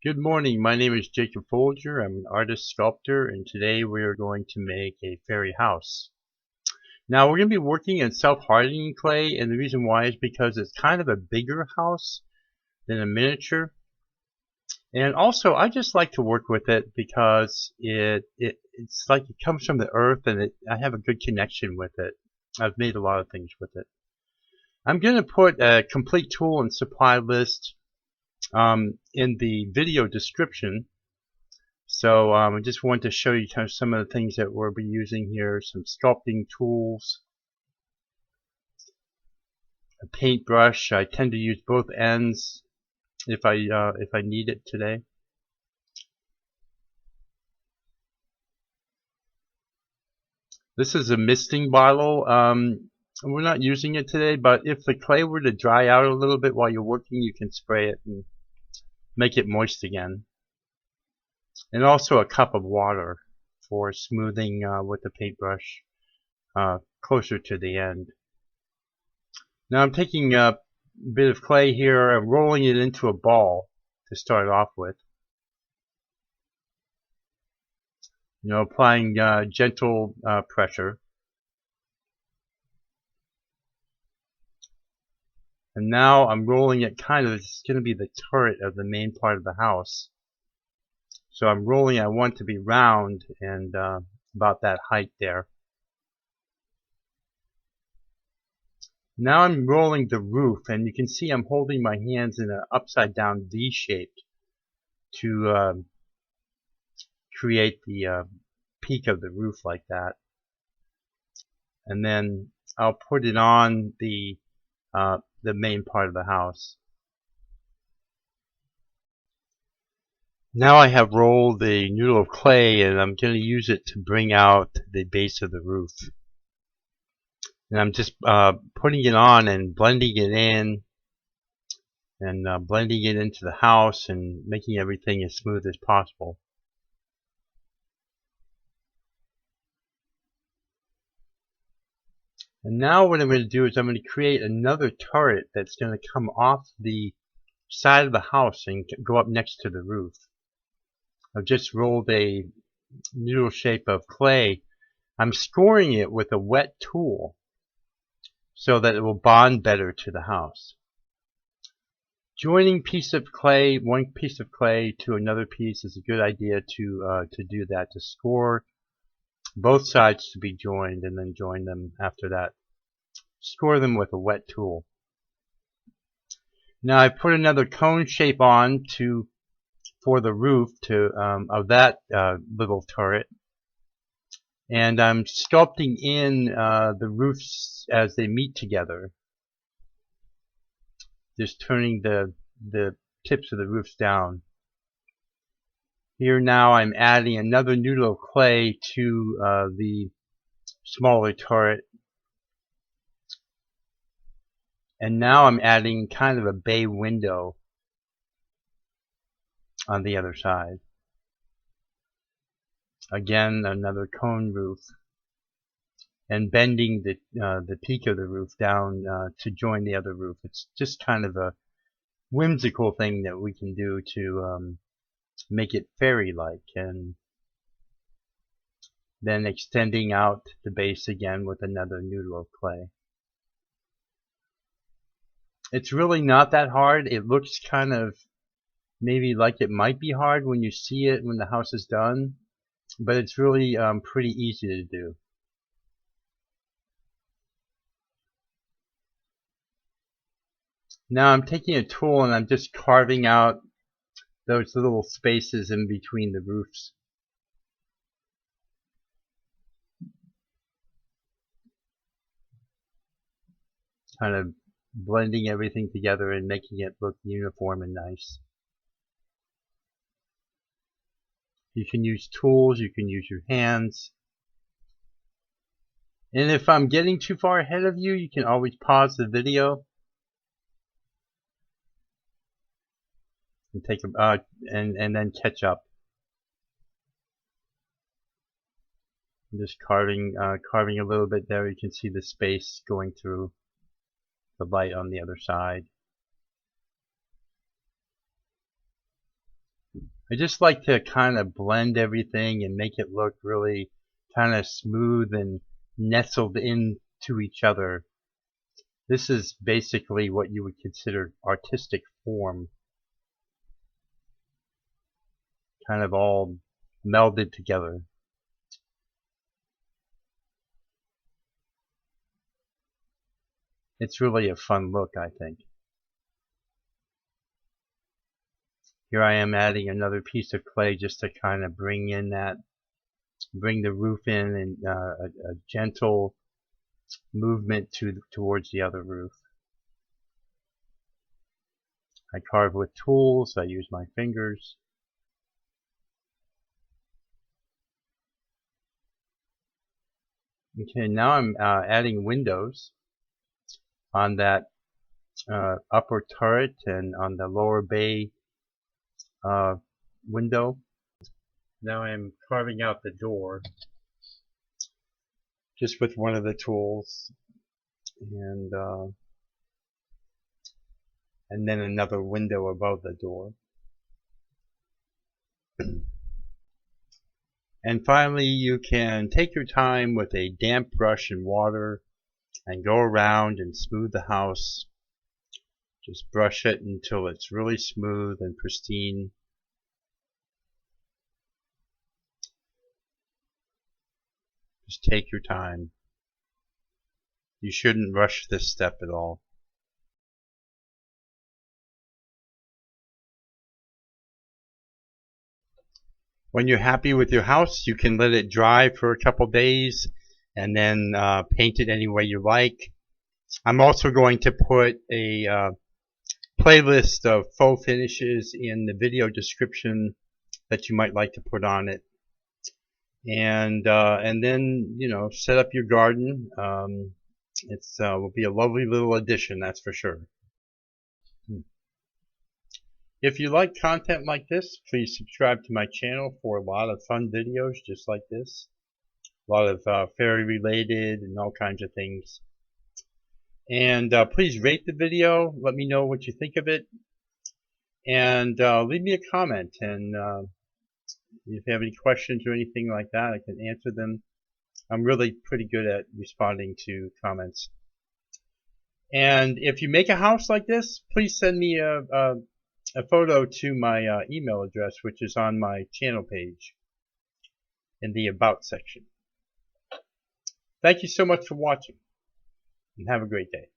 Good morning, my name is Jacob Folger. I'm an artist sculptor, and today we are going to make a fairy house. Now we're going to be working in self-hardening clay, and the reason why is because it's kind of a bigger house than a miniature. And also I just like to work with it because it's like it comes from the earth, and I have a good connection with it. I've made a lot of things with it. I'm going to put a complete tool and supply list in the video description. So I just want to show you kind of some of the things that we'll be using here. Some sculpting tools, a paintbrush. I tend to use both ends if I need it today. This is a misting bottle. We're not using it today, but if the clay were to dry out a little bit while you're working, you can spray it and make it moist again. And also a cup of water for smoothing with the paintbrush closer to the end. Now I'm taking a bit of clay here and rolling it into a ball to start off with. Applying gentle pressure. And now I'm rolling it it's going to be the turret of the main part of the house. So I'm rolling, I want it to be round and about that height there. Now I'm rolling the roof, and you can see I'm holding my hands in an upside down V shape to create the peak of the roof like that. And then I'll put it on the main part of the house. Now I have rolled the noodle of clay, and I'm going to use it to bring out the base of the roof. And I'm just putting it on and blending it in, and blending it into the house and making everything as smooth as possible. And now what I'm going to do is I'm going to create another turret that's going to come off the side of the house and go up next to the roof. I've just rolled a noodle shape of clay. I'm scoring it with a wet tool so that it will bond better to the house. Joining one piece of clay to another piece is a good idea to do that, to score both sides to be joined and then join them after that. Score them with a wet tool. Now I put another cone shape on for the roof of that little turret, and I'm sculpting in the roofs as they meet together, just turning the tips of the roofs down. Here now I'm adding another noodle of clay to the smaller turret, and now I'm adding kind of a bay window on the other side. Again, another cone roof, and bending the peak of the roof down to join the other roof. It's just kind of a whimsical thing that we can do to make it fairy-like, and then extending out the base again with another noodle of clay. It's really not that hard. It looks kind of maybe like it might be hard when you see it when the house is done, but it's really pretty easy to do. Now I'm taking a tool and I'm just carving out those little spaces in between the roofs. Kind of blending everything together and making it look uniform and nice. You can use tools, you can use your hands. And if I'm getting too far ahead of you, you can always pause the video and take and then catch up. I'm just carving a little bit there. You can see the space going through the light on the other side. I just like to kind of blend everything and make it look really kind of smooth and nestled into each other. This is basically what you would consider artistic form, kind of all melded together. It's really a fun look, I think. Here I am adding another piece of clay just to kind of bring the roof in, and a gentle movement towards the other roof. I carve with tools. I use my fingers. Okay, now I'm adding windows on that upper turret and on the lower bay window. Now I'm carving out the door just with one of the tools, and then another window above the door. And finally, you can take your time with a damp brush and water and go around and smooth the house. Just brush it until it's really smooth and pristine. Just take your time. You shouldn't rush this step at all. When you're happy with your house, you can let it dry for a couple days and then paint it any way you like. I'm also going to put a playlist of faux finishes in the video description that you might like to put on it. And then, you know, set up your garden. It's will be a lovely little addition, that's for sure. If you like content like this, please subscribe to my channel for a lot of fun videos just like this. A lot of fairy related and all kinds of things. And please rate the video. Let me know what you think of it. And leave me a comment. And if you have any questions or anything like that, I can answer them. I'm really pretty good at responding to comments. And if you make a house like this, please send me a photo to my email address, which is on my channel page in the About section. Thank you so much for watching, and have a great day.